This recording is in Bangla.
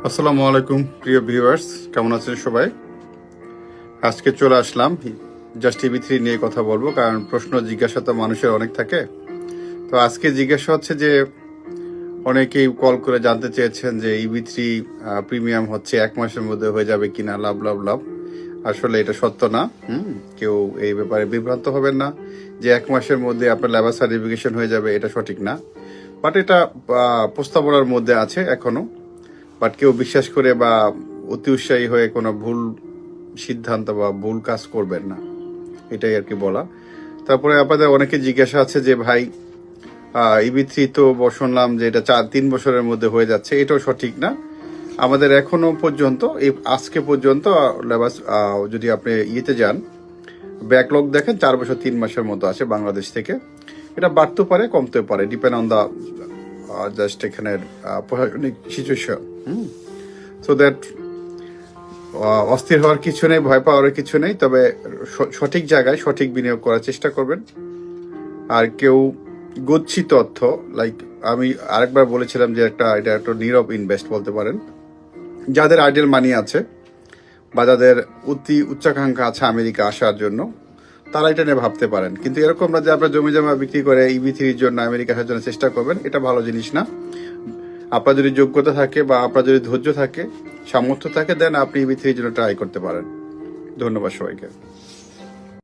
আসসালামু আলাইকুম প্রিয় ভিউয়ার্স, কেমন আছেন সবাই? আজকে চলে আসলাম জাস্ট ইবি3 নিয়ে কথা বলবো, কারণ প্রশ্ন জিজ্ঞাসা তো মানুষের অনেক থাকে। তো আজকে জিজ্ঞাসা হচ্ছে যে অনেকেই কল করে জানতে চেয়েছেন যে ইবি3 প্রিমিয়াম হচ্ছে 1 মাসের মধ্যে হয়ে যাবে কিনা। লাভ লাভ লাভ, আসলে এটা সত্য না। কেউ এই ব্যাপারে বিভ্রান্ত হবেন না যে 1 মাসের মধ্যে আপনার লেবার সার্টিফিকেশন হয়ে যাবে, এটা সঠিক না। বাট এটা প্রস্তাবনার মধ্যে আছে এখনো। বাট কেউ বিশ্বাস করে বা অতি উৎসাহী হয়ে কোনো ভুল সিদ্ধান্ত বা ভুল কাজ করবেন না, এটাই আর কি বলা। তারপরে আপনাদের অনেকে জিজ্ঞাসা আছে যে ভাই ইবি3 তো শুনলাম যে এটা 3 বছরের মধ্যে হয়ে যাচ্ছে, এটাও সঠিক না। আমাদের এখনো পর্যন্ত আজকে পর্যন্ত যদি আপনি ইয়েতে যান, ব্যাকলগ দেখেন 4 বছর 3 মাসের মতো আছে বাংলাদেশ থেকে। এটা বাড়তেও পারে কমতেও পারে, ডিপেন্ড অন দা জাস্ট এখানের প্রশাসনিক সিচুয়েশন। সো দ্যাট অস্থির হওয়ার কিছু নেই, ভয় পাওয়ার কিছু নেই। তবে সঠিক জায়গায় সঠিক বিনিয়োগ করার চেষ্টা করবেন। আর কেউ গচ্ছিত তথ্য, লাইক আমি আরেকবার বলেছিলাম যে এটা একটা নীরব ইনভেস্ট বলতে পারেন। যাদের আইডিয়াল মানি আছে বা যাদের অতি উচ্চাকাঙ্ক্ষা আছে আমেরিকা আসার জন্য, তারা এটা নিয়ে ভাবতে পারেন। কিন্তু এরকম না যে আপনার জমি জমা বিক্রি করে ইবি3 জন্য আমেরিকা আসার জন্য চেষ্টা করবেন, এটা ভালো জিনিস না। আপনার যদি যোগ্যতা থাকে বা আপনার যদি ধৈর্য থাকে, সামর্থ্য থাকে, দেন আপনি ইবি3 জন্য ট্রাই করতে পারেন। ধন্যবাদ সবাইকে।